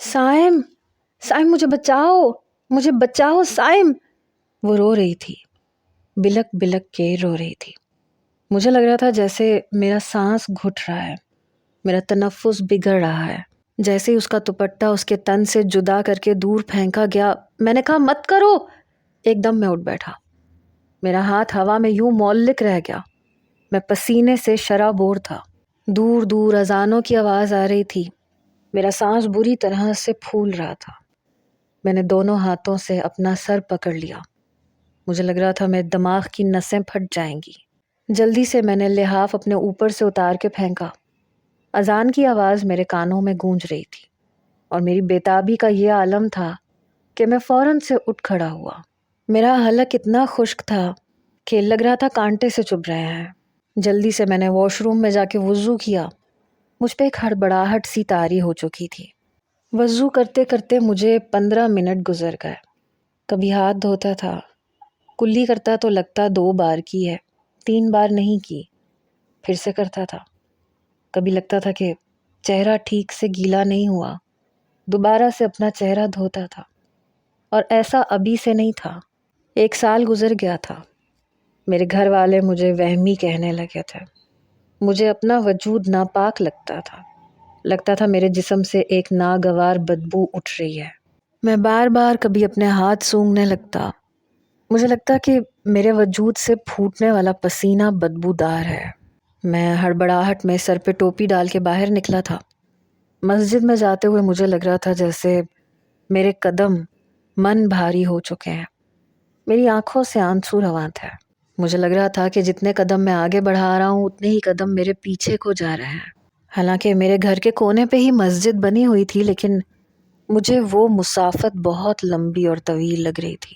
سائم، سائم مجھے بچاؤ، مجھے بچاؤ سائم۔ وہ رو رہی تھی، بلک بلک کے رو رہی تھی۔ مجھے لگ رہا تھا جیسے میرا سانس گھٹ رہا ہے، میرا تنفس بگڑ رہا ہے۔ جیسے ہی اس کا دوپٹہ اس کے تن سے جدا کر کے دور پھینکا گیا، میں نے کہا مت کرو۔ ایک دم میں اٹھ بیٹھا، میرا ہاتھ ہوا میں یوں معلق رہ گیا۔ میں پسینے سے شرابور تھا، دور دور اذانوں کی آواز آ رہی تھی، میرا سانس بری طرح سے پھول رہا تھا۔ میں نے دونوں ہاتھوں سے اپنا سر پکڑ لیا، مجھے لگ رہا تھا میرے دماغ کی نسیں پھٹ جائیں گی۔ جلدی سے میں نے لحاف اپنے اوپر سے اتار کے پھینکا۔ اذان کی آواز میرے کانوں میں گونج رہی تھی، اور میری بےتابی کا یہ عالم تھا کہ میں فوراً سے اٹھ کھڑا ہوا۔ میرا حلق اتنا خشک تھا کہ لگ رہا تھا کانٹے سے چبھ رہے ہیں۔ جلدی سے میں نے واش روم میں جا کے وضو کیا۔ مجھ پہ ایک ہڑبڑاہٹ سی طاری ہو چکی تھی۔ وضو کرتے کرتے مجھے 15 منٹ گزر گئے۔ کبھی ہاتھ دھوتا تھا، کلی کرتا تو لگتا 2 بار کی ہے، 3 بار نہیں کی، پھر سے کرتا تھا۔ کبھی لگتا تھا کہ چہرہ ٹھیک سے گیلا نہیں ہوا، دوبارہ سے اپنا چہرہ دھوتا تھا، اور ایسا ابھی سے نہیں تھا۔ 1 سال گزر گیا تھا۔ میرے گھر والے مجھے وہمی کہنے لگے تھے۔ مجھے اپنا وجود ناپاک لگتا تھا میرے جسم سے ایک ناگوار بدبو اٹھ رہی ہے۔ میں بار بار کبھی اپنے ہاتھ سونگھنے لگتا، مجھے لگتا کہ میرے وجود سے پھوٹنے والا پسینہ بدبودار ہے۔ میں ہڑبڑاہٹ میں سر پہ ٹوپی ڈال کے باہر نکلا تھا۔ مسجد میں جاتے ہوئے مجھے لگ رہا تھا جیسے میرے قدم من بھاری ہو چکے ہیں، میری آنکھوں سے آنسو رواں تھے۔ مجھے لگ رہا تھا کہ جتنے قدم میں آگے بڑھا رہا ہوں اتنے ہی قدم میرے پیچھے کو جا رہے ہیں۔ حالانکہ میرے گھر کے کونے پہ ہی مسجد بنی ہوئی تھی، لیکن مجھے وہ مسافت بہت لمبی اور طویل لگ رہی تھی۔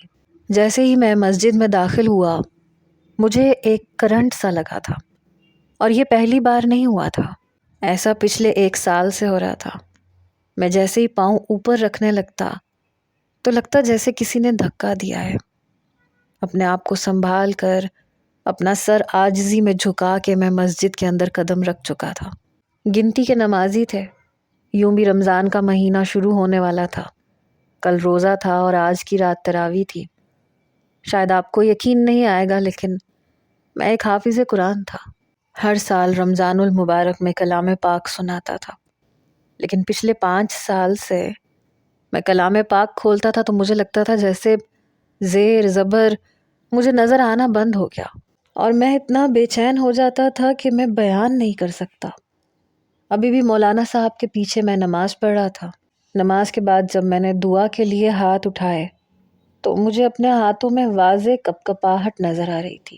جیسے ہی میں مسجد میں داخل ہوا، مجھے ایک کرنٹ سا لگا تھا، اور یہ پہلی بار نہیں ہوا تھا، ایسا پچھلے 1 سال سے ہو رہا تھا۔ میں جیسے ہی پاؤں اوپر رکھنے لگتا تو لگتا جیسے کسی نے دھکا دیا ہے۔ اپنے آپ کو سنبھال کر اپنا سر عاجزی میں جھکا کے میں مسجد کے اندر قدم رکھ چکا تھا۔ گنتی کے نمازی تھے، یوں بھی رمضان کا مہینہ شروع ہونے والا تھا۔ کل روزہ تھا اور آج کی رات تراویح تھی۔ شاید آپ کو یقین نہیں آئے گا، لیکن میں ایک حافظ قرآن تھا۔ ہر سال رمضان المبارک میں کلام پاک سناتا تھا، لیکن پچھلے 5 سال سے میں کلام پاک کھولتا تھا تو مجھے لگتا تھا جیسے زیر زبر مجھے نظر آنا بند ہو گیا، اور میں اتنا بے چین ہو جاتا تھا کہ میں بیان نہیں کر سکتا۔ ابھی بھی مولانا صاحب کے پیچھے میں نماز پڑھ رہا تھا۔ نماز کے بعد جب میں نے دعا کے لیے ہاتھ اٹھائے تو مجھے اپنے ہاتھوں میں واضح کپکپاہٹ نظر آ رہی تھی۔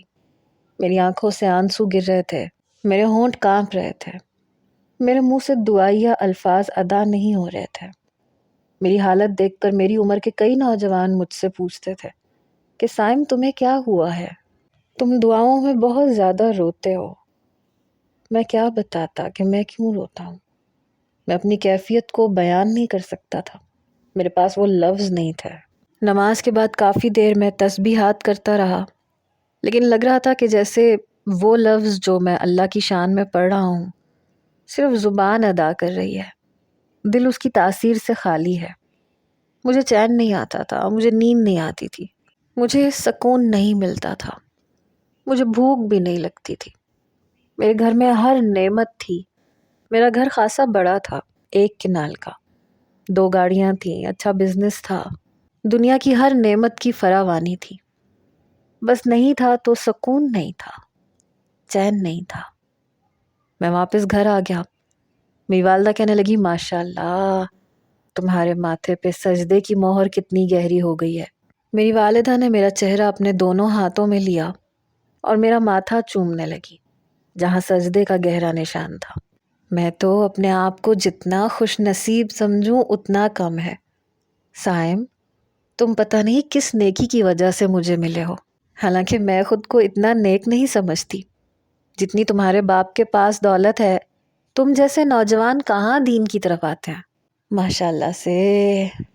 میری آنکھوں سے آنسو گر رہے تھے، میرے ہونٹ کانپ رہے تھے، میرے منہ سے دعائیہ الفاظ ادا نہیں ہو رہے تھے۔ میری حالت دیکھ کر میری عمر کے کئی نوجوان مجھ سے پوچھتے تھے کہ سائم تمہیں کیا ہوا ہے؟ تم دعاؤں میں بہت زیادہ روتے ہو۔ میں کیا بتاتا کہ میں کیوں روتا ہوں؟ میں اپنی کیفیت کو بیان نہیں کر سکتا تھا، میرے پاس وہ لفظ نہیں تھے۔ نماز کے بعد کافی دیر میں تسبیحات کرتا رہا، لیکن لگ رہا تھا کہ جیسے وہ لفظ جو میں اللہ کی شان میں پڑھ رہا ہوں صرف زبان ادا کر رہی ہے، دل اس کی تاثیر سے خالی ہے۔ مجھے چین نہیں آتا تھا، مجھے نیند نہیں آتی تھی، مجھے سکون نہیں ملتا تھا، مجھے بھوک بھی نہیں لگتی تھی۔ میرے گھر میں ہر نعمت تھی۔ میرا گھر خاصا بڑا تھا، 1 کنال کا، 2 گاڑیاں تھیں، اچھا بزنس تھا، دنیا کی ہر نعمت کی فراوانی تھی۔ بس نہیں تھا تو سکون نہیں تھا، چین نہیں تھا۔ میں واپس گھر آ گیا۔ میری والدہ کہنے لگی ماشاء اللہ تمہارے ماتھے پہ سجدے کی مہر کتنی گہری ہو گئی ہے۔ میری والدہ نے میرا چہرہ اپنے دونوں ہاتھوں میں لیا اور میرا ماتھا چومنے لگی جہاں سجدے کا گہرا نشان تھا۔ میں تو اپنے آپ کو جتنا خوش نصیب سمجھوں اتنا کم ہے۔ سائم، تم پتہ نہیں کس نیکی کی وجہ سے مجھے ملے ہو، حالانکہ میں خود کو اتنا نیک نہیں سمجھتی۔ جتنی تمہارے باپ کے پاس دولت ہے، تم جیسے نوجوان کہاں دین کی طرف آتے ہیں۔ ماشاءاللہ سے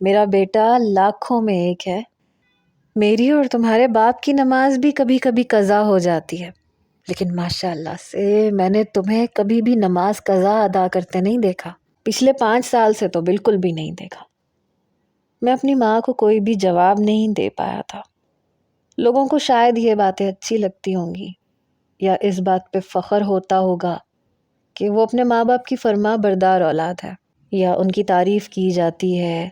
میرا بیٹا لاکھوں میں ایک ہے۔ میری اور تمہارے باپ کی نماز بھی کبھی کبھی قضا ہو جاتی ہے، لیکن ماشاءاللہ سے میں نے تمہیں کبھی بھی نماز قضا ادا کرتے نہیں دیکھا۔ پچھلے 5 سال سے تو بالکل بھی نہیں دیکھا۔ میں اپنی ماں کو کوئی بھی جواب نہیں دے پایا تھا۔ لوگوں کو شاید یہ باتیں اچھی لگتی ہوں گی یا اس بات پہ فخر ہوتا ہوگا کہ وہ اپنے ماں باپ کی فرما بردار اولاد ہے، یا ان کی تعریف کی جاتی ہے،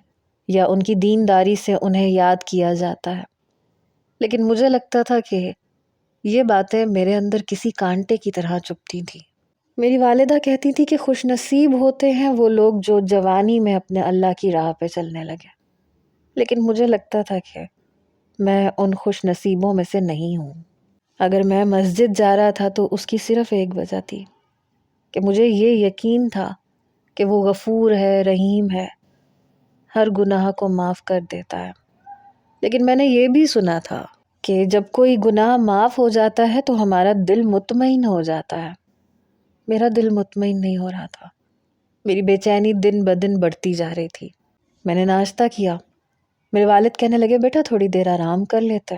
یا ان کی دینداری سے انہیں یاد کیا جاتا ہے۔ لیکن مجھے لگتا تھا کہ یہ باتیں میرے اندر کسی کانٹے کی طرح چبھتی تھیں۔ میری والدہ کہتی تھی کہ خوش نصیب ہوتے ہیں وہ لوگ جو جوانی میں اپنے اللہ کی راہ پہ چلنے لگے، لیکن مجھے لگتا تھا کہ میں ان خوش نصیبوں میں سے نہیں ہوں۔ اگر میں مسجد جا رہا تھا تو اس کی صرف ایک وجہ تھی کہ مجھے یہ یقین تھا کہ وہ غفور ہے، رحیم ہے، ہر گناہ کو معاف کر دیتا ہے۔ لیکن میں نے یہ بھی سنا تھا کہ جب کوئی گناہ معاف ہو جاتا ہے تو ہمارا دل مطمئن ہو جاتا ہے۔ میرا دل مطمئن نہیں ہو رہا تھا۔ میری بے چینی دن بدن بڑھتی جا رہی تھی۔ میں نے ناشتہ کیا۔ میرے والد کہنے لگے بیٹا تھوڑی دیر آرام کر لیتے۔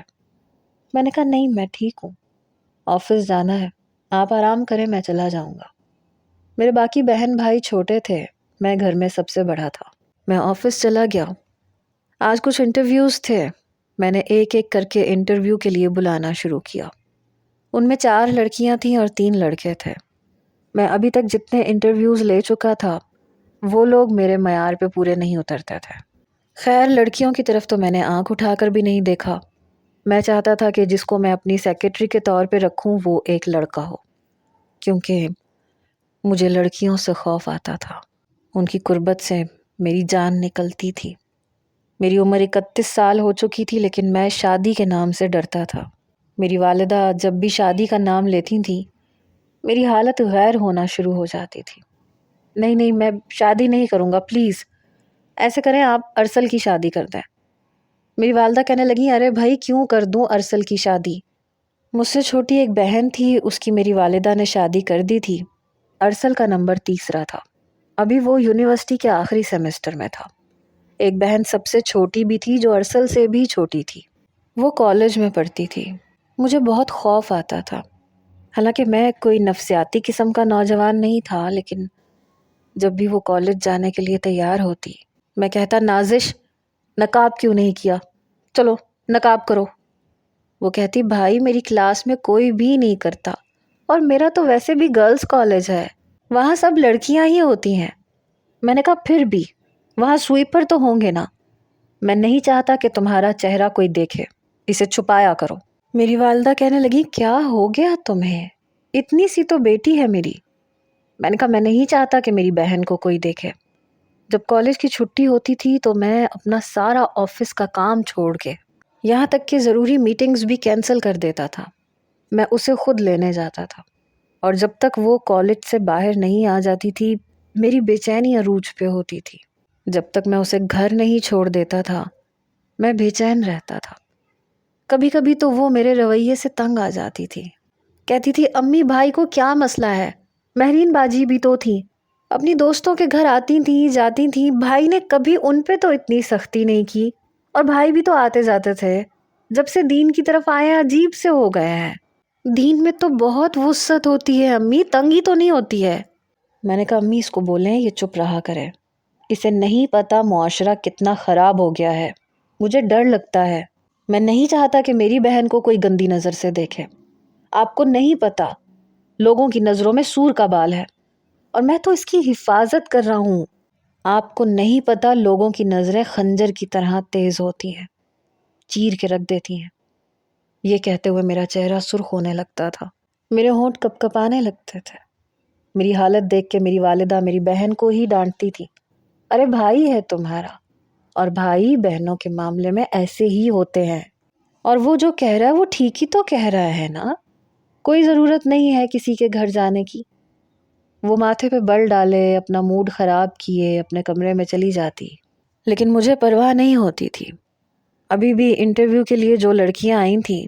میں نے کہا نہیں، میں ٹھیک ہوں، آفس جانا ہے، آپ آرام کریں، میں چلا جاؤں گا۔ میرے باقی بہن بھائی چھوٹے تھے، میں گھر میں سب سے بڑا تھا۔ میں آفس چلا گیا۔ آج کچھ انٹرویوز تھے، میں نے ایک ایک کر کے انٹرویو کے لیے بلانا شروع کیا۔ ان میں 4 لڑکیاں تھیں اور 3 لڑکے تھے۔ میں ابھی تک جتنے انٹرویوز لے چکا تھا وہ لوگ میرے معیار پہ پورے نہیں اترتے تھے۔ خیر، لڑکیوں کی طرف تو میں نے آنکھ اٹھا کر بھی نہیں دیکھا۔ میں چاہتا تھا کہ جس کو میں اپنی سیکرٹری کے طور پہ رکھوں وہ ایک لڑکا ہو، کیونکہ مجھے لڑکیوں سے خوف آتا تھا۔ ان کی قربت سے میری جان نکلتی تھی۔ میری عمر 31 سال ہو چکی تھی، لیکن میں شادی کے نام سے ڈرتا تھا۔ میری والدہ جب بھی شادی کا نام لیتی تھیں میری حالت غیر ہونا شروع ہو جاتی تھی۔ نہیں، میں شادی نہیں کروں گا، پلیز ایسے کریں آپ ارسل کی شادی کر دیں۔ میری والدہ کہنے لگی ارے بھائی کیوں کر دوں ارسل کی شادی؟ مجھ سے چھوٹی ایک بہن تھی، اس کی میری والدہ نے شادی کر دی تھی۔ ارسل کا نمبر 3 تھا۔ ابھی وہ یونیورسٹی کے آخری سیمسٹر میں تھا۔ ایک بہن سب سے چھوٹی بھی تھی جو ارسل سے بھی چھوٹی تھی، وہ کالج میں پڑھتی تھی۔ مجھے بہت خوف آتا تھا۔ حالانکہ میں کوئی نفسیاتی قسم کا نوجوان نہیں تھا، لیکن جب بھی وہ کالج جانے کے لیے تیار ہوتی میں کہتا نازش نقاب کیوں نہیں کیا، چلو نقاب کرو۔ وہ کہتی بھائی میری کلاس میں کوئی بھی نہیں کرتا، اور میرا تو ویسے بھی گرلز کالج ہے، وہاں سب لڑکیاں ہی ہوتی ہیں۔ میں نے کہا پھر بھی وہاں سویپر تو ہوں گے نا، میں نہیں چاہتا کہ تمہارا چہرہ کوئی دیکھے، اسے چھپایا کرو۔ میری والدہ کہنے لگی کیا ہو گیا تمہیں، اتنی سی تو بیٹی ہے میری۔ میں نے کہا میں نہیں چاہتا کہ میری بہن کو کوئی دیکھے۔ جب کالج کی چھٹی ہوتی تھی تو میں اپنا سارا آفس کا کام چھوڑ کے، یہاں تک کہ ضروری میٹنگز بھی کینسل کر دیتا تھا، میں اسے خود لینے جاتا تھا۔ اور جب تک وہ کالج سے باہر نہیں آ جاتی تھی میری بے چینی عروج پہ ہوتی تھی۔ جب تک میں اسے گھر نہیں چھوڑ دیتا تھا میں بے چین رہتا تھا۔ کبھی کبھی تو وہ میرے رویے سے تنگ آ جاتی تھی، کہتی تھی امی بھائی کو کیا مسئلہ ہے، مہرین باجی بھی تو تھی، اپنی دوستوں کے گھر آتی تھیں جاتی تھیں، بھائی نے کبھی ان پہ تو اتنی سختی نہیں کی، اور بھائی بھی تو آتے جاتے تھے، جب سے دین کی طرف آئے ہیں عجیب سے ہو گئے ہیں، دین میں تو بہت وسعت ہوتی ہے امی، تنگی تو نہیں ہوتی ہے۔ میں نے کہا امی اس کو بولیں یہ چپ رہا کرے، اسے نہیں پتا معاشرہ کتنا خراب ہو گیا ہے، مجھے ڈر لگتا ہے، میں نہیں چاہتا کہ میری بہن کو کوئی گندی نظر سے دیکھے۔ آپ کو نہیں پتا لوگوں کی نظروں میں سور کا بال ہے، اور میں تو اس کی حفاظت کر رہا ہوں۔ آپ کو نہیں پتا لوگوں کی نظریں خنجر کی طرح تیز ہوتی ہیں، چیر کے رکھ دیتی ہیں۔ یہ کہتے ہوئے میرا چہرہ سرخ ہونے لگتا تھا، میرے ہونٹ کپ کپانے لگتے تھے۔ میری حالت دیکھ کے میری والدہ میری بہن کو ہی ڈانٹتی تھی، ارے بھائی ہے تمہارا، اور بھائی بہنوں کے معاملے میں ایسے ہی ہوتے ہیں، اور وہ جو کہہ رہا ہے وہ ٹھیک ہی تو کہہ رہا ہے نا، کوئی ضرورت نہیں ہے کسی کے گھر جانے کی۔ وہ ماتھے پہ بل ڈالے، اپنا موڈ خراب کیے اپنے کمرے میں چلی جاتی، لیکن مجھے پرواہ نہیں ہوتی تھی۔ ابھی بھی انٹرویو کے لیے جو لڑکیاں آئی تھیں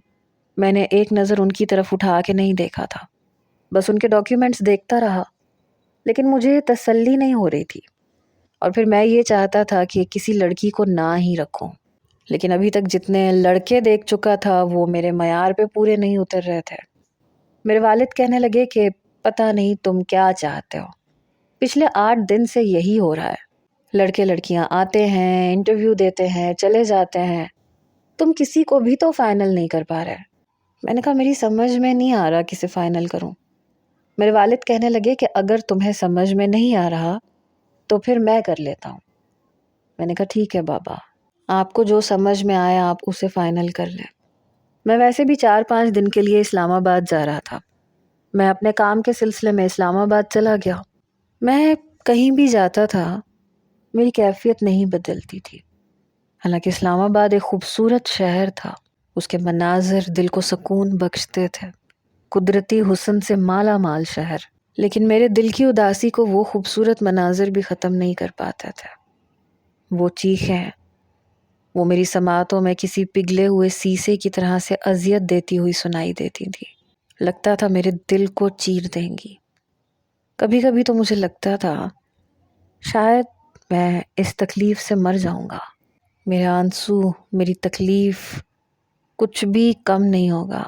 میں نے ایک نظر ان کی طرف اٹھا کے نہیں دیکھا تھا، بس ان کے ڈاکیومنٹس دیکھتا رہا، لیکن مجھے تسلی نہیں ہو رہی تھی، اور پھر میں یہ چاہتا تھا کہ کسی لڑکی کو نہ ہی رکھوں، لیکن ابھی تک جتنے لڑکے دیکھ چکا تھا وہ میرے معیار پہ پورے نہیں اتر رہے تھے۔ میرے والد کہنے لگے کہ پتہ نہیں تم کیا چاہتے ہو، پچھلے 8 دن سے یہی ہو رہا ہے، لڑکے لڑکیاں آتے ہیں، انٹرویو دیتے ہیں، چلے جاتے ہیں، تم کسی کو بھی تو فائنل نہیں کر پا رہے۔ میں نے کہا میری سمجھ میں نہیں آ رہا کسے فائنل کروں۔ میرے والد کہنے لگے کہ اگر تمہیں سمجھ میں نہیں آ رہا تو پھر میں کر لیتا ہوں۔ میں نے کہا ٹھیک ہے بابا، آپ کو جو سمجھ میں آیا آپ اسے فائنل کر لیں۔ میں ویسے بھی 4-5 دن کے لیے اسلام آباد جا رہا تھا۔ میں اپنے کام کے سلسلے میں اسلام آباد چلا گیا۔ میں کہیں بھی جاتا تھا میری کیفیت نہیں بدلتی تھی۔ حالانکہ اسلام آباد ایک خوبصورت شہر تھا، اس کے مناظر دل کو سکون بخشتے تھے، قدرتی حسن سے مالا مال شہر، لیکن میرے دل کی اداسی کو وہ خوبصورت مناظر بھی ختم نہیں کر پاتے تھے۔ وہ چیخیں، وہ میری سماعتوں میں کسی پگھلے ہوئے سیسے کی طرح سے اذیت دیتی ہوئی سنائی دیتی تھی، لگتا تھا میرے دل کو چیر دیں گی۔ کبھی کبھی تو مجھے لگتا تھا شاید میں اس تکلیف سے مر جاؤں گا، میرے آنسو، میری تکلیف کچھ بھی کم نہیں ہوگا۔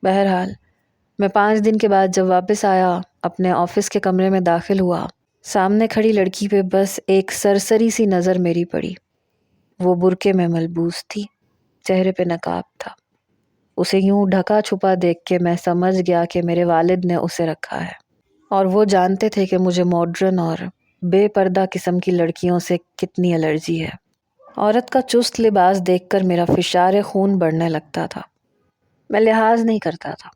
بہرحال میں 5 دن کے بعد جب واپس آیا، اپنے آفس کے کمرے میں داخل ہوا، سامنے کھڑی لڑکی پہ بس ایک سرسری سی نظر میری پڑی۔ وہ برقعے میں ملبوس تھی، چہرے پہ نقاب تھا۔ اسے یوں ڈھکا چھپا دیکھ کے میں سمجھ گیا کہ میرے والد نے اسے رکھا ہے، اور وہ جانتے تھے کہ مجھے ماڈرن اور بے پردہ قسم کی لڑکیوں سے کتنی الرجی ہے۔ عورت کا چست لباس دیکھ کر میرا فشار خون بڑھنے لگتا تھا۔ میں لحاظ نہیں کرتا تھا،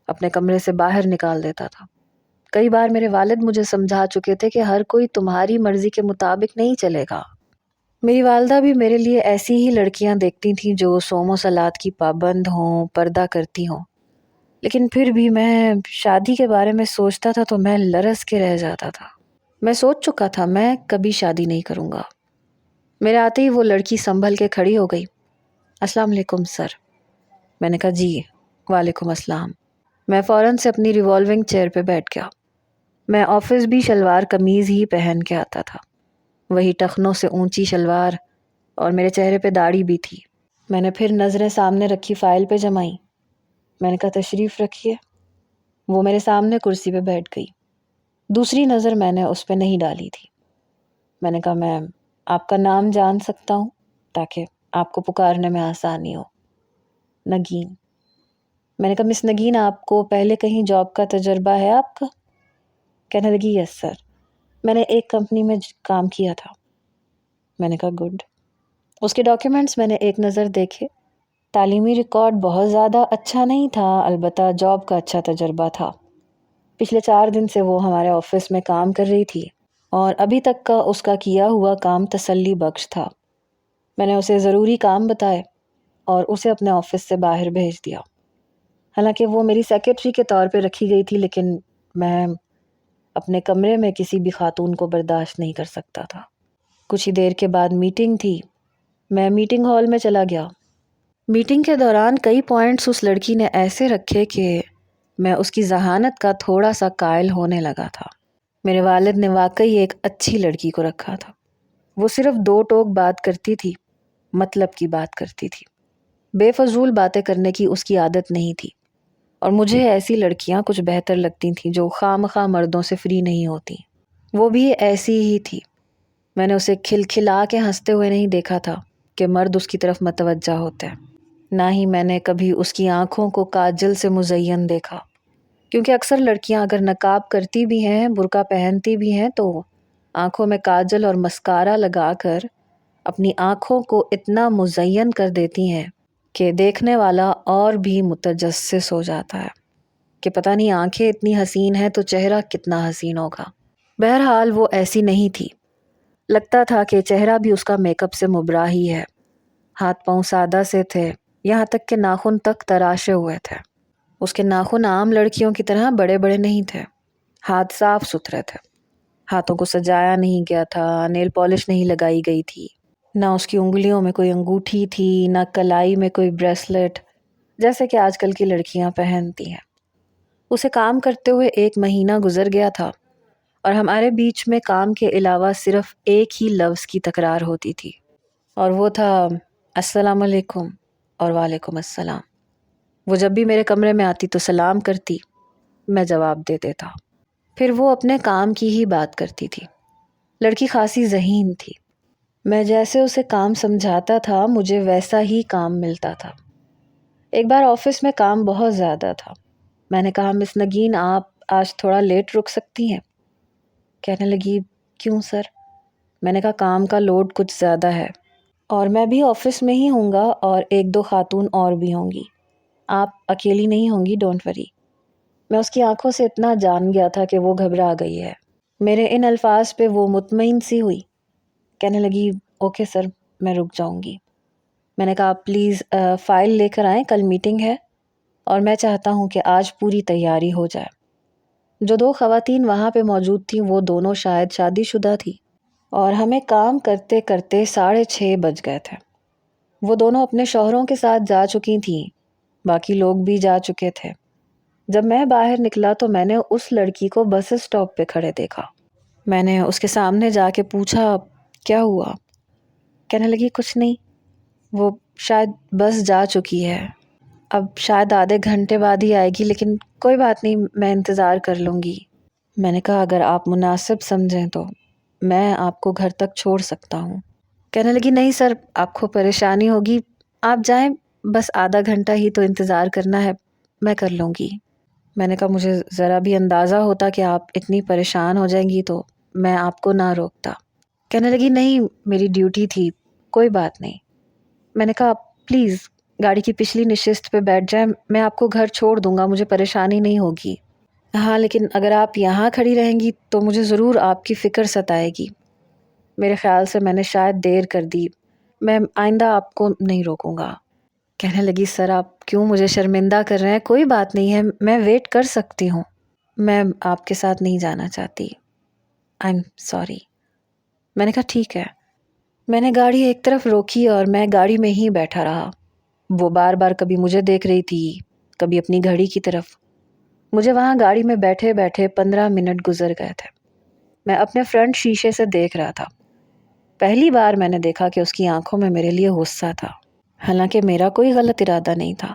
اپنے کمرے سے باہر نکال دیتا تھا۔ کئی بار میرے والد مجھے سمجھا چکے تھے کہ ہر کوئی تمہاری مرضی کے مطابق نہیں چلے گا۔ میری والدہ بھی میرے لیے ایسی ہی لڑکیاں دیکھتی تھیں جو صوم و صلات کی پابند ہوں، پردہ کرتی ہوں، لیکن پھر بھی میں شادی کے بارے میں سوچتا تھا تو میں لرز کے رہ جاتا تھا۔ میں سوچ چکا تھا میں کبھی شادی نہیں کروں گا۔ میرے آتے ہی وہ لڑکی سنبھل کے کھڑی ہو گئی۔ السلام علیکم سر۔ میں نے کہا جی وعلیکم السلام۔ میں فوراً سے اپنی ریوالونگ چیئر پہ بیٹھ گیا۔ میں آفس بھی شلوار قمیض ہی پہن کے آتا تھا، وہی ٹخنوں سے اونچی شلوار، اور میرے چہرے پہ داڑھی بھی تھی۔ میں نے پھر نظریں سامنے رکھی فائل پہ جمائیں۔ میں نے کہا تشریف رکھیے۔ وہ میرے سامنے کرسی پہ بیٹھ گئی۔ دوسری نظر میں نے اس پہ نہیں ڈالی تھی۔ میں نے کہا میم آپ کا نام جان سکتا ہوں تاکہ آپ کو پکارنے میں آسانی ہو؟ نگین۔ میں نے کہا مس نگین آپ کو پہلے کہیں جاب کا تجربہ ہے آپ کا؟ کہنے لگی یس سر، میں نے ایک کمپنی میں کام کیا تھا۔ میں نے کہا گڈ۔ اس کے ڈاکیومنٹس میں نے ایک نظر دیکھے۔ تعلیمی ریکارڈ بہت زیادہ اچھا نہیں تھا، البتہ جاب کا اچھا تجربہ تھا۔ پچھلے 4 دن سے وہ ہمارے آفس میں کام کر رہی تھی اور ابھی تک کا اس کا کیا ہوا کام تسلی بخش تھا۔ میں نے اسے ضروری کام بتائے اور اسے اپنے آفس سے باہر بھیج دیا۔ حالانکہ وہ میری سیکرٹری کے طور پہ رکھی گئی تھی، لیکن میں اپنے کمرے میں کسی بھی خاتون کو برداشت نہیں کر سکتا تھا۔ کچھ ہی دیر کے بعد میٹنگ تھی۔ میں میٹنگ ہال میں چلا گیا۔ میٹنگ کے دوران کئی پوائنٹس اس لڑکی نے ایسے رکھے کہ میں اس کی ذہانت کا تھوڑا سا قائل ہونے لگا تھا۔ میرے والد نے واقعی ایک اچھی لڑکی کو رکھا تھا۔ وہ صرف 2 ٹوک بات کرتی تھی، مطلب کی بات کرتی تھی۔ بے فضول باتیں کرنے کی اس کی عادت نہیں تھی، اور مجھے ایسی لڑکیاں کچھ بہتر لگتی تھیں جو خواہ مردوں سے فری نہیں ہوتی۔ وہ بھی ایسی ہی تھی۔ میں نے اسے کھلکھلا کے ہنستے ہوئے نہیں دیکھا تھا کہ مرد اس کی طرف متوجہ ہوتے ہیں، نہ ہی میں نے کبھی اس کی آنکھوں کو کاجل سے مزین دیکھا، کیونکہ اکثر لڑکیاں اگر نقاب کرتی بھی ہیں، برقع پہنتی بھی ہیں، تو آنکھوں میں کاجل اور مسکارا لگا کر اپنی آنکھوں کو اتنا مزین کر دیتی ہیں کہ دیکھنے والا اور بھی متجسس ہو جاتا ہے کہ پتہ نہیں آنکھیں اتنی حسین ہیں تو چہرہ کتنا حسین ہوگا۔ بہرحال وہ ایسی نہیں تھی۔ لگتا تھا کہ چہرہ بھی اس کا میک اپ سے مبرا ہی ہے۔ ہاتھ پاؤں سادہ سے تھے، یہاں تک کہ ناخن تک تراشے ہوئے تھے۔ اس کے ناخن عام لڑکیوں کی طرح بڑے بڑے نہیں تھے، ہاتھ صاف ستھرے تھے، ہاتھوں کو سجایا نہیں گیا تھا، نیل پالش نہیں لگائی گئی تھی، نہ اس کی انگلیوں میں کوئی انگوٹھی تھی، نہ کلائی میں کوئی بریسلٹ جیسے کہ آج کل کی لڑکیاں پہنتی ہیں۔ اسے کام کرتے ہوئے 1 مہینہ گزر گیا تھا، اور ہمارے بیچ میں کام کے علاوہ صرف ایک ہی لفظ کی تکرار ہوتی تھی، اور وہ تھا السلام علیکم اور وعلیکم السلام۔ وہ جب بھی میرے کمرے میں آتی تو سلام کرتی، میں جواب دے دیتا۔ پھر وہ اپنے کام کی ہی بات کرتی تھی۔ لڑکی خاصی ذہین تھی۔ میں جیسے اسے کام سمجھاتا تھا مجھے ویسا ہی کام ملتا تھا۔ ایک بار آفس میں کام بہت زیادہ تھا۔ میں نے کہا مس نگین آپ آج تھوڑا لیٹ رک سکتی ہیں؟ کہنے لگی کیوں سر؟ میں نے کہا کام کا لوڈ کچھ زیادہ ہے اور میں بھی آفس میں ہی ہوں گا اور ایک دو خاتون اور بھی ہوں گی، آپ اکیلی نہیں ہوں گی، ڈونٹ وری۔ میں اس کی آنکھوں سے اتنا جان گیا تھا کہ وہ گھبرا گئی ہے۔ میرے ان الفاظ پہ وہ مطمئن سی ہوئی۔ کہنے لگی اوکے سر میں رک جاؤں گی۔ میں نے کہا پلیز فائل لے کر آئیں، کل میٹنگ ہے اور میں چاہتا ہوں کہ آج پوری تیاری ہو جائے۔ جو دو خواتین وہاں پہ موجود تھیں وہ دونوں شاید شادی شدہ تھی اور ہمیں کام کرتے کرتے 6:30 بج گئے تھے۔ وہ دونوں اپنے شوہروں کے ساتھ جا چکی تھیں، باقی لوگ بھی جا چکے تھے۔ جب میں باہر نکلا تو میں نے اس لڑکی کو بس اسٹاپ پہ کھڑے دیکھا۔ میں نے اس کے سامنے جا کے پوچھا کیا ہوا؟ کہنے لگی کچھ نہیں، وہ شاید بس جا چکی ہے، اب شاید آدھے گھنٹے بعد ہی آئے گی، لیکن کوئی بات نہیں میں انتظار کر لوں گی۔ میں نے کہا اگر آپ مناسب سمجھیں تو میں آپ کو گھر تک چھوڑ سکتا ہوں۔ کہنے لگی نہیں سر آپ کو پریشانی ہوگی، آپ جائیں، بس آدھا گھنٹہ ہی تو انتظار کرنا ہے، میں کر لوں گی۔ میں نے کہا مجھے ذرا بھی اندازہ ہوتا کہ آپ اتنی پریشان ہو جائیں گی تو میں آپ کو نہ روکتا۔ کہنے لگی نہیں میری ڈیوٹی تھی، کوئی بات نہیں۔ میں نے کہا پلیز گاڑی کی پچھلی نشست پہ بیٹھ جائیں، میں آپ کو گھر چھوڑ دوں گا، مجھے پریشانی نہیں ہوگی۔ ہاں لیکن اگر آپ یہاں کھڑی رہیں گی تو مجھے ضرور آپ کی فکر ستائے گی، میرے خیال سے میں نے شاید دیر کر دی، میں آئندہ آپ کو نہیں روکوں گا۔ کہنے لگی سر آپ کیوں مجھے شرمندہ کر رہے ہیں؟ کوئی بات نہیں ہے، میں ویٹ کر سکتی ہوں، میں آپ کے ساتھ نہیں جانا چاہتی، آئی ایم سوری۔ میں نے کہا ٹھیک ہے۔ میں نے گاڑی ایک طرف روکی اور میں گاڑی میں ہی بیٹھا رہا۔ وہ بار بار کبھی مجھے دیکھ رہی تھی، کبھی اپنی گھڑی کی طرف۔ مجھے وہاں گاڑی میں بیٹھے بیٹھے 15 منٹ گزر گئے تھے۔ میں اپنے فرنٹ شیشے سے دیکھ رہا تھا۔ پہلی بار میں نے دیکھا کہ اس کی آنکھوں میں میرے لیے غصہ تھا، حالانکہ میرا کوئی غلط ارادہ نہیں تھا۔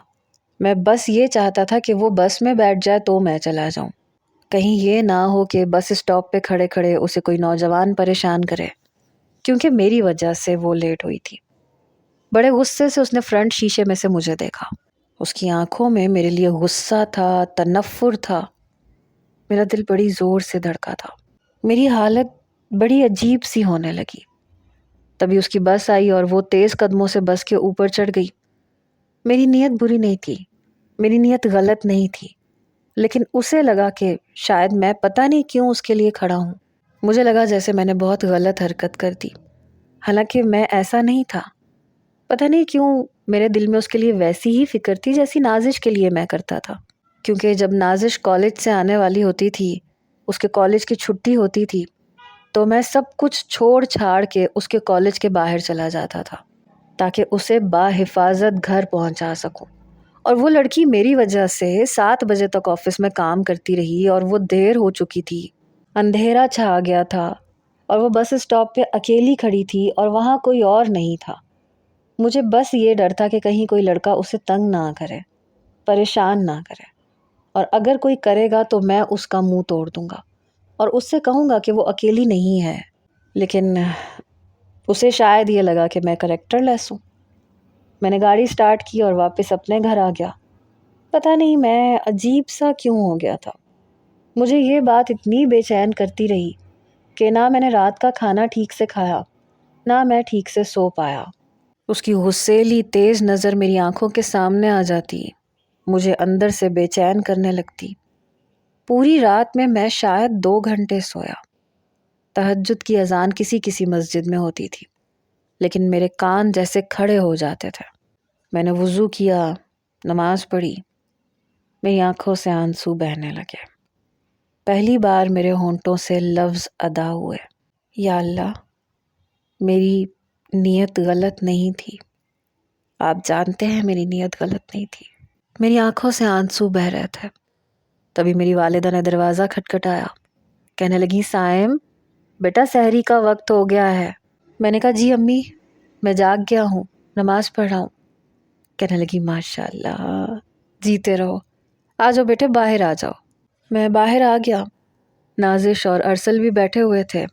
میں بس یہ چاہتا تھا کہ وہ بس میں بیٹھ جائے تو میں چلا جاؤں، کہیں یہ نہ ہو کہ بس اسٹاپ پہ کھڑے کھڑے اسے کوئی نوجوان پریشان کرے، کیونکہ میری وجہ سے وہ لیٹ ہوئی تھی۔ بڑے غصے سے اس نے فرنٹ شیشے میں سے مجھے دیکھا۔ اس کی آنکھوں میں میرے لیے غصہ تھا، تنفر تھا۔ میرا دل بڑی زور سے دھڑکا تھا، میری حالت بڑی عجیب سی ہونے لگی۔ تبھی اس کی بس آئی اور وہ تیز قدموں سے بس کے اوپر چڑھ گئی۔ میری نیت بری نہیں تھی، میری نیت غلط نہیں تھی، لیکن اسے لگا کہ شاید میں پتہ نہیں کیوں اس کے لیے کھڑا ہوں۔ مجھے لگا جیسے میں نے بہت غلط حرکت کر دی، حالانکہ میں ایسا نہیں تھا۔ پتہ نہیں کیوں میرے دل میں اس کے لیے ویسی ہی فکر تھی جیسی نازش کے لیے میں کرتا تھا، کیونکہ جب نازش کالج سے آنے والی ہوتی تھی، اس کے کالج کی چھٹی ہوتی تھی، تو میں سب کچھ چھوڑ چھاڑ کے اس کے کالج کے باہر چلا جاتا تھا تاکہ اسے باحفاظت گھر پہنچا سکوں۔ اور وہ لڑکی میری وجہ سے 7 بجے تک آفس میں کام کرتی رہی اور وہ دیر ہو چکی تھی، اندھیرا چھا گیا تھا اور وہ بس اسٹاپ پہ اکیلی کھڑی تھی اور وہاں کوئی اور نہیں تھا۔ مجھے بس یہ ڈر تھا کہ کہیں کوئی لڑکا اسے تنگ نہ کرے، پریشان نہ کرے، اور اگر کوئی کرے گا تو میں اس کا منہ توڑ دوں گا اور اس سے کہوں گا کہ وہ اکیلی نہیں ہے۔ لیکن اسے شاید یہ لگا کہ میں کریکٹر لیس ہوں۔ میں نے گاڑی سٹارٹ کی اور واپس اپنے گھر آ گیا۔ پتہ نہیں میں عجیب سا کیوں ہو گیا تھا۔ مجھے یہ بات اتنی بے چین کرتی رہی کہ نہ میں نے رات کا کھانا ٹھیک سے کھایا، نہ میں ٹھیک سے سو پایا۔ اس کی غصیلی تیز نظر میری آنکھوں کے سامنے آ جاتی، مجھے اندر سے بے چین کرنے لگتی۔ پوری رات میں شاید 2 گھنٹے سویا۔ تہجد کی اذان کسی کسی مسجد میں ہوتی تھی، لیکن میرے کان جیسے کھڑے ہو جاتے تھے۔ میں نے وضو کیا، نماز پڑھی، میری آنکھوں سے آنسو بہنے لگے۔ پہلی بار میرے ہونٹوں سے لفظ ادا ہوئے، یا اللہ میری نیت غلط نہیں تھی، آپ جانتے ہیں میری نیت غلط نہیں تھی۔ میری آنکھوں سے آنسو بہہ رہے تھے۔ تبھی میری والدہ نے دروازہ کھٹکھٹایا، کہنے لگی سائم بیٹا سحری کا وقت ہو گیا ہے۔ میں نے کہا جی امی میں جاگ گیا ہوں، نماز پڑھ رہا ہوں۔ کہنے لگی ماشاء اللہ جیتے رہو، آ جاؤ بیٹے باہر آ جاؤ۔ میں باہر آ گیا، نازش اور ارسل بھی بیٹھے ہوئے تھے۔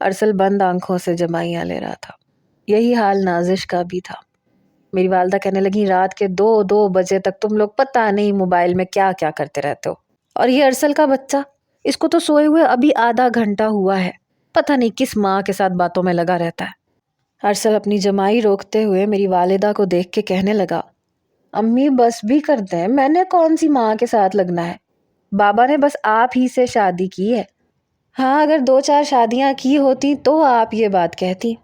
ارسل بند آنکھوں سے جمائیاں لے رہا تھا۔ یہی حال نازش کا بھی تھا۔ میری والدہ کہنے لگی رات کے 2 بجے تک تم لوگ پتہ نہیں موبائل میں کیا کیا کرتے رہتے ہو، اور یہ ارسل کا بچہ، اس کو تو سوئے ہوئے ابھی آدھا گھنٹہ ہوا ہے، پتہ نہیں کس ماں کے ساتھ باتوں میں لگا رہتا ہے۔ ارسل اپنی جمائی روکتے ہوئے میری والدہ کو دیکھ کے کہنے لگا، امی بس بھی کر دیں، میں نے کون سی ماں کے ساتھ لگنا ہے، بابا نے بس آپ ہی سے شادی کی ہے، ہاں اگر 2-4 شادیاں کی ہوتی تو آپ یہ بات کہتی۔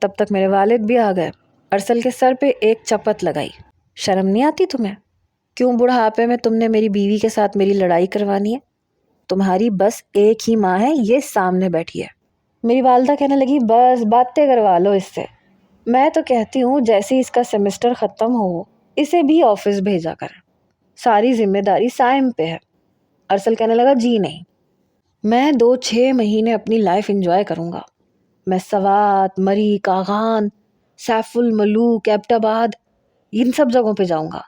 تب تک میرے والد بھی آ گئے۔ ارسل کے سر پہ ایک چپت لگائی، شرم نہیں آتی تمہیں؟ کیوں بڑھاپے میں تم نے میری بیوی کے ساتھ میری لڑائی کروانی ہے؟ تمہاری بس ایک ہی ماں ہے، یہ سامنے بیٹھی ہے۔ میری والدہ کہنے لگی بس باتیں کروا لو اس سے، میں تو کہتی ہوں جیسے اس کا سیمسٹر ختم ہو اسے بھی آفس بھیجا کریں، ساری ذمہ داری سائم پہ ہے۔ ارسل کہنے لگا جی نہیں، میں 2-6 مہینے اپنی لائف انجوائے کروں گا، میں سوات، مری، کاغان، سیف الملوک، ایبٹ آباد، ان سب جگہوں پہ جاؤں گا۔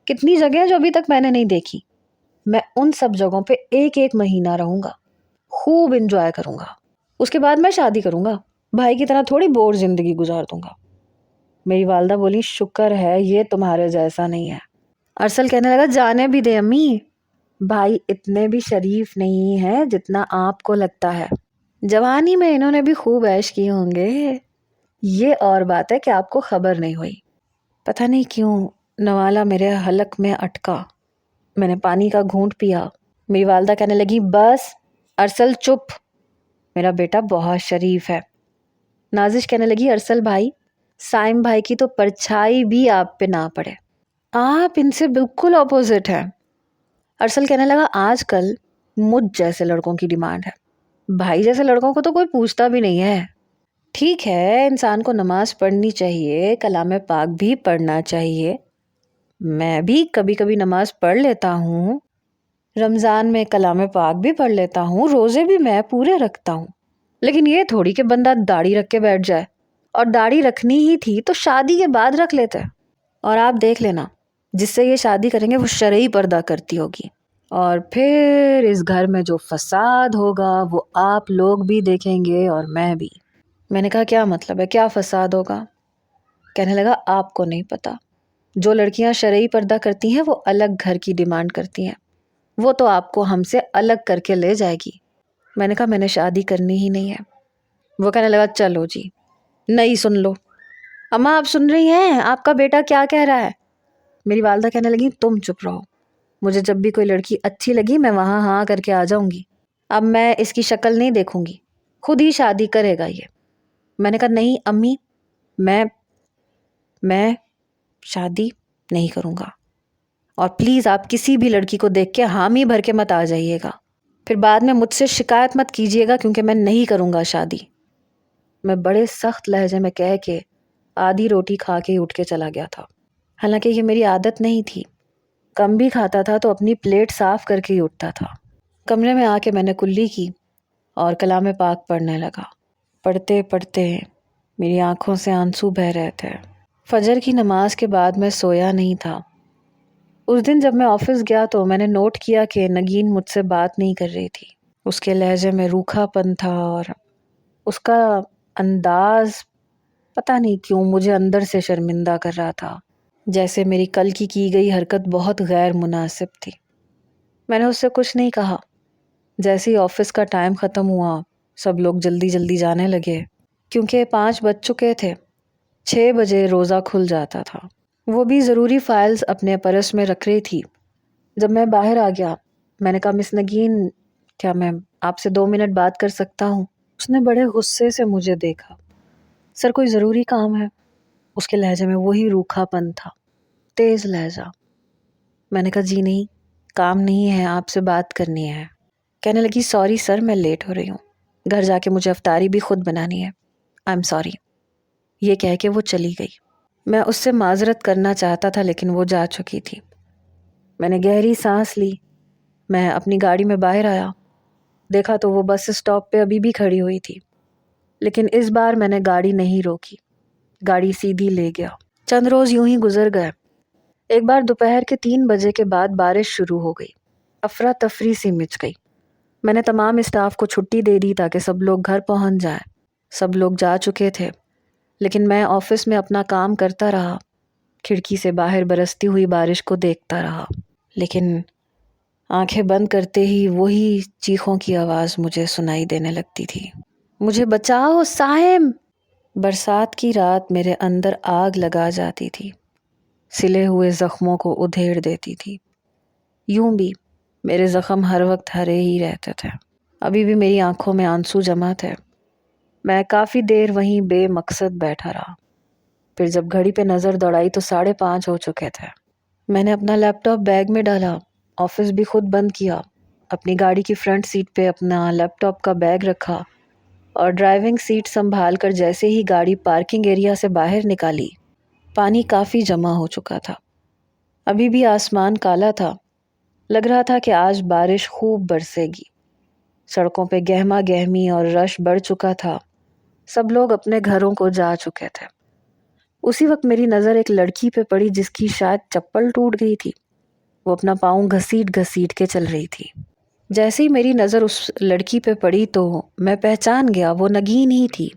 کتنی جگہیں جو ابھی تک میں نے نہیں دیکھی، میں ان سب جگہوں پہ 1 مہینہ رہوں گا، خوب انجوائے کروں گا، اس کے بعد میں شادی کروں گا، بھائی کی طرح تھوڑی بور زندگی گزار دوں گا۔ میری والدہ بولی شکر ہے یہ تمہارے جیسا نہیں ہے۔ ارسل کہنے لگا جانے بھی دے امی، بھائی اتنے بھی شریف نہیں ہیں جتنا آپ کو لگتا ہے، جوانی میں انہوں نے بھی خوب عیش کیے ہوں گے، یہ اور بات ہے کہ آپ کو خبر نہیں ہوئی۔ پتہ نہیں کیوں نوالا میرے حلق میں اٹکا، میں نے پانی کا گھونٹ پیا۔ میری والدہ کہنے لگی بس ارسل چپ، میرا بیٹا بہت شریف ہے۔ نازش کہنے لگی ارسل بھائی، سائم بھائی کی تو پرچھائی بھی آپ پہ نہ پڑے، آپ ان سے بالکل اپوزٹ ہیں۔ ارسل کہنے لگا آج کل مجھ جیسے لڑکوں کی ڈیمانڈ ہے، بھائی جیسے لڑکوں کو تو کوئی پوچھتا بھی نہیں ہے۔ ٹھیک ہے انسان کو نماز پڑھنی چاہیے، کلام پاک بھی پڑھنا چاہیے، میں بھی کبھی کبھی نماز پڑھ لیتا ہوں، رمضان میں کلام پاک بھی پڑھ لیتا ہوں، روزے بھی میں پورے رکھتا ہوں، لیکن یہ تھوڑی کہ بندہ داڑھی رکھ کے بیٹھ جائے، اور داڑھی رکھنی ہی تھی تو شادی کے بعد رکھ لیتے۔ اور آپ دیکھ لینا جس سے یہ شادی کریں گے وہ شرعی پردہ کرتی ہوگی، اور پھر اس گھر میں جو فساد ہوگا وہ آپ لوگ بھی دیکھیں گے اور میں بھی۔ میں نے کہا کیا مطلب ہے، کیا فساد ہوگا؟ کہنے لگا آپ کو نہیں پتا، جو لڑکیاں شرعی پردہ کرتی ہیں وہ الگ گھر کی ڈیمانڈ کرتی ہیں، وہ تو آپ کو ہم سے الگ کر کے لے جائے گی۔ میں نے کہا میں نے شادی کرنی ہی نہیں ہے۔ وہ کہنے لگا چلو جی نہیں سن لو۔ اماں آپ سن رہی ہیں آپ کا بیٹا کیا کہہ رہا ہے؟ میری والدہ کہنے لگی تم چپ رہو، مجھے جب بھی کوئی لڑکی اچھی لگی میں وہاں ہاں کر کے آ جاؤں گی، اب میں اس کی شکل نہیں دیکھوں گی، خود ہی شادی کرے گا یہ۔ میں نے کہا نہیں امی، میں شادی نہیں کروں گا، اور پلیز آپ کسی بھی لڑکی کو دیکھ کے حامی بھر کے مت آ جائیے گا، پھر بعد میں مجھ سے شکایت مت کیجیے گا کیونکہ میں نہیں کروں گا شادی۔ میں بڑے سخت لہجے میں کہہ کے آدھی روٹی کھا کے اٹھ کے چلا گیا تھا، حالانکہ یہ میری عادت نہیں تھی، کم بھی کھاتا تھا تو اپنی پلیٹ صاف کر کے ہی اٹھتا تھا۔ کمرے میں آ کے میں نے کلی کی اور کلام پاک پڑھنے لگا۔ پڑھتے پڑھتے میری آنکھوں سے آنسو بہہ رہے تھے۔ فجر کی نماز کے بعد میں سویا نہیں تھا۔ اس دن جب میں آفس گیا تو میں نے نوٹ کیا کہ نگین مجھ سے بات نہیں کر رہی تھی، اس کے لہجے میں روکھا پن تھا، اور اس کا انداز پتہ نہیں کیوں مجھے اندر سے شرمندہ کر رہا تھا، جیسے میری کل کی گئی حرکت بہت غیر مناسب تھی۔ میں نے اس سے کچھ نہیں کہا۔ جیسے ہی آفس کا ٹائم ختم ہوا سب لوگ جلدی جلدی جانے لگے کیونکہ 5 بج چکے تھے، 6 بجے روزہ کھل جاتا تھا۔ وہ بھی ضروری فائلز اپنے پرس میں رکھ رہی تھی۔ جب میں باہر آ گیا میں نے کہا مس نگین کیا میں آپ سے 2 منٹ بات کر سکتا ہوں؟ اس نے بڑے غصے سے مجھے دیکھا۔ سر کوئی ضروری کام ہے؟ اس کے لہجے میں وہی روکھا پن تھا، تیز لہجہ۔ میں نے کہا جی نہیں، کام نہیں ہے، آپ سے بات کرنی ہے۔ کہنے لگی سوری سر میں لیٹ ہو رہی ہوں، گھر جا کے مجھے افطاری بھی خود بنانی ہے، آئی ایم سوری۔ یہ کہہ کے وہ چلی گئی۔ میں اس سے معذرت کرنا چاہتا تھا لیکن وہ جا چکی تھی۔ میں نے گہری سانس لی، میں اپنی گاڑی میں باہر آیا، دیکھا تو وہ بس اسٹاپ پہ ابھی بھی کھڑی ہوئی تھی، لیکن اس بار میں نے گاڑی نہیں روکی، گاڑی سیدھی لے گیا۔ چند روز یوں ہی گزر گئے۔ ایک بار دوپہر کے 3 بجے کے بعد بارش شروع ہو گئی، افراتفری سی مچ گئی۔ میں نے تمام اسٹاف کو چھٹی دے دی تاکہ سب لوگ گھر پہنچ جائیں۔ سب لوگ جا چکے تھے، لیکن میں آفس میں اپنا کام کرتا رہا، کھڑکی سے باہر برستی ہوئی بارش کو دیکھتا رہا۔ لیکن آنکھیں بند کرتے ہی وہی چیخوں کی آواز مجھے سنائی دینے لگتی تھی، مجھے بچاؤ سائم! برسات کی رات میرے اندر آگ لگا جاتی تھی، سلے ہوئے زخموں کو ادھیڑ دیتی تھی۔ یوں بھی میرے زخم ہر وقت ہرے ہی رہتے تھے، ابھی بھی میری آنکھوں میں آنسو جمع تھے۔ میں کافی دیر وہیں بے مقصد بیٹھا رہا، پھر جب گھڑی پہ نظر دوڑائی تو 5:30 ہو چکے تھے۔ میں نے اپنا لیپ ٹاپ بیگ میں ڈالا، آفس بھی خود بند کیا، اپنی گاڑی کی فرنٹ سیٹ پہ اپنا لیپ ٹاپ کا بیگ رکھا اور ڈرائیونگ سیٹ سنبھال کر جیسے ہی گاڑی پارکنگ ایریا سے باہر نکالی، پانی کافی جمع ہو چکا تھا۔ ابھی بھی آسمان کالا تھا، لگ رہا تھا کہ آج بارش خوب برسے گی۔ سڑکوں پہ گہما گہمی اور رش بڑھ چکا تھا، سب لوگ اپنے گھروں کو جا چکے تھے۔ اسی وقت میری نظر ایک لڑکی پہ پڑی جس کی شاید چپل ٹوٹ گئی تھی، وہ اپنا پاؤں گھسیٹ گھسیٹ کے چل رہی تھی۔ جیسے ہی میری نظر اس لڑکی پہ پڑی تو میں پہچان گیا وہ نگین ہی تھی۔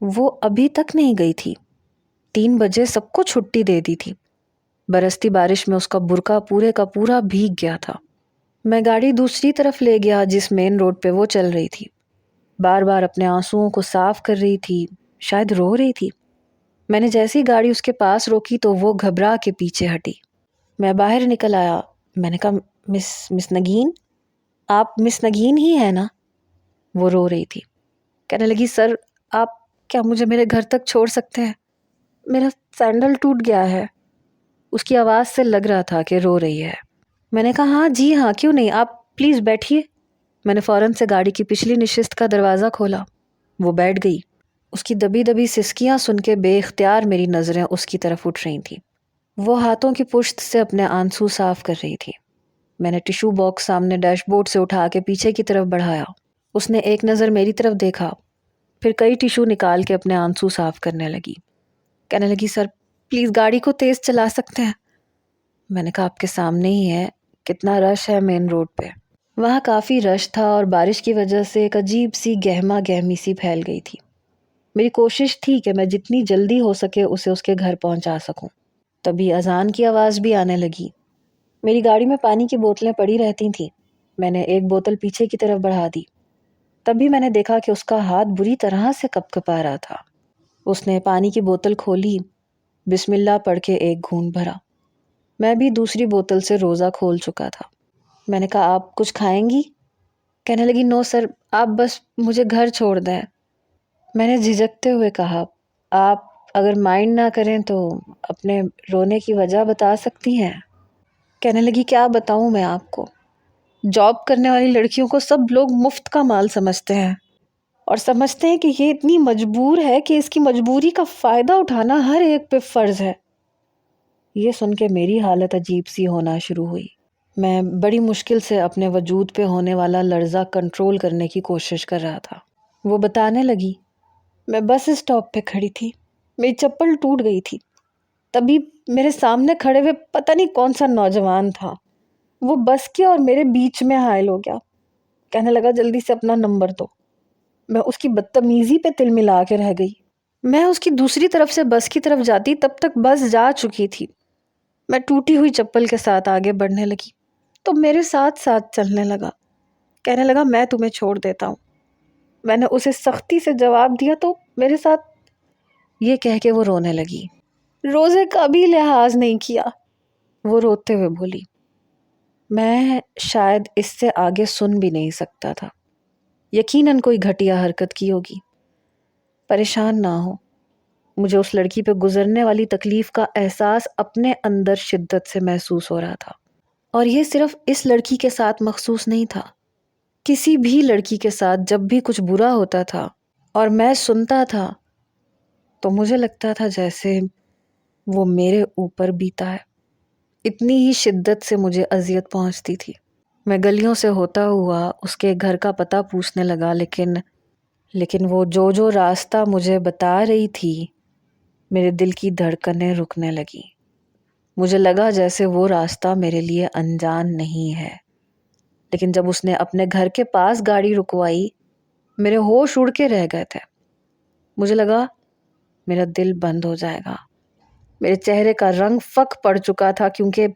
وہ ابھی تک نہیں گئی تھی، 3 بجے سب کو چھٹی دے دی تھی۔ برستی بارش میں اس کا برقع پورے کا پورا بھیگ گیا تھا۔ میں گاڑی دوسری طرف لے گیا جس مین روڈ پہ وہ چل رہی تھی، بار بار اپنے آنسوؤں کو صاف کر رہی تھی، شاید رو رہی تھی۔ میں نے جیسی گاڑی اس کے پاس روکی تو وہ گھبرا کے پیچھے ہٹی۔ میں باہر نکل آیا، میں نے کہا مس نگین، آپ مس نگین ہی ہیں نا؟ وہ رو رہی تھی، کہنے لگی سر آپ کیا مجھے میرے گھر تک چھوڑ سکتے ہیں؟ میرا سینڈل ٹوٹ گیا ہے۔ اس کی آواز سے لگ رہا تھا کہ رو رہی ہے۔ میں نے کہا ہاں جی ہاں، کیوں نہیں، آپ پلیز بیٹھیے۔ میں نے فوراً سے گاڑی کی پچھلی نشست کا دروازہ کھولا، وہ بیٹھ گئی۔ اس کی دبی دبی سسکیاں سن کے بے اختیار میری نظریں اس کی طرف اٹھ رہی تھیں۔ وہ ہاتھوں کی پشت سے اپنے آنسو صاف کر رہی تھی۔ میں نے ٹیشو باکس سامنے ڈیش بورڈ سے اٹھا کے پیچھے کی طرف بڑھایا۔ اس نے ایک نظر میری طرف دیکھا، پھر کئی ٹیشو نکال کے اپنے آنسو صاف کرنے لگی، کہنے لگی سر پلیز گاڑی کو تیز چلا سکتے ہیں؟ میں نے کہا آپ کے سامنے ہی ہے، کتنا رش ہے مین روڈ پہ۔ وہاں کافی رش تھا اور بارش کی وجہ سے ایک عجیب سی گہما گہمی سی پھیل گئی تھی۔ میری کوشش تھی کہ میں جتنی جلدی ہو سکے اسے اس کے گھر پہنچا سکوں۔ تبھی اذان کی آواز بھی آنے لگی۔ میری گاڑی میں پانی کی بوتلیں پڑی رہتی تھیں، میں نے ایک بوتل پیچھے کی طرف بڑھا دی۔ تبھی میں نے دیکھا کہ اس کا ہاتھ بری طرح سے کپکپا رہا تھا۔ اس نے پانی کی بوتل کھولی، بسم اللہ پڑھ کے ایک گھونٹ بھرا۔ میں بھی دوسری بوتل سے روزہ کھول چکا تھا۔ میں نے کہا آپ کچھ کھائیں گی؟ کہنے لگی نو سر، آپ بس مجھے گھر چھوڑ دیں۔ میں نے جھجکتے ہوئے کہا آپ اگر مائنڈ نہ کریں تو اپنے رونے کی وجہ بتا سکتی ہیں۔ کہنے لگی کیا بتاؤں میں آپ کو، جاب کرنے والی لڑکیوں کو سب لوگ مفت کا مال سمجھتے ہیں اور سمجھتے ہیں کہ یہ اتنی مجبور ہے کہ اس کی مجبوری کا فائدہ اٹھانا ہر ایک پہ فرض ہے۔ یہ سن کے میری حالت عجیب سی ہونا شروع ہوئی۔ میں بڑی مشکل سے اپنے وجود پہ ہونے والا لرزہ کنٹرول کرنے کی کوشش کر رہا تھا۔ وہ بتانے لگی میں بس اسٹاپ پہ کھڑی تھی، میری چپل ٹوٹ گئی تھی، تبھی میرے سامنے کھڑے ہوئے پتہ نہیں کون سا نوجوان تھا، وہ بس کے اور میرے بیچ میں حائل ہو گیا، کہنے لگا جلدی سے اپنا نمبر دو۔ میں اس کی بدتمیزی پہ تل ملا کے رہ گئی۔ میں اس کی دوسری طرف سے بس کی طرف جاتی تب تک بس جا چکی تھی۔ میں ٹوٹی ہوئی چپل کے ساتھ آگے بڑھنے لگی تو میرے ساتھ ساتھ چلنے لگا، کہنے لگا میں تمہیں چھوڑ دیتا ہوں۔ میں نے اسے سختی سے جواب دیا تو میرے ساتھ یہ کہہ کے وہ رونے لگی۔ روزے کا بھی لحاظ نہیں کیا، وہ روتے ہوئے بولی۔ میں شاید اس سے آگے سن بھی نہیں سکتا تھا، یقیناً کوئی گھٹیا حرکت کی ہوگی۔ پریشان نہ ہو، مجھے اس لڑکی پہ گزرنے والی تکلیف کا احساس اپنے اندر شدت سے محسوس ہو رہا تھا، اور یہ صرف اس لڑکی کے ساتھ مخصوص نہیں تھا۔ کسی بھی لڑکی کے ساتھ جب بھی کچھ برا ہوتا تھا اور میں سنتا تھا تو مجھے لگتا تھا جیسے وہ میرے اوپر بیتا ہے، اتنی ہی شدت سے مجھے اذیت پہنچتی تھی۔ میں گلیوں سے ہوتا ہوا اس کے گھر کا پتہ پوچھنے لگا، لیکن وہ جو راستہ مجھے بتا رہی تھی، میرے دل کی دھڑکنیں رکنے لگیں۔ مجھے لگا جیسے وہ راستہ میرے لیے انجان نہیں ہے، لیکن جب اس نے اپنے گھر کے پاس گاڑی رکوائی میرے ہوش اڑ کے رہ گئے تھے. مجھے لگا میرا دل بند ہو جائے گا. میرے چہرے کا رنگ فک پڑ چکا تھا کیونکہ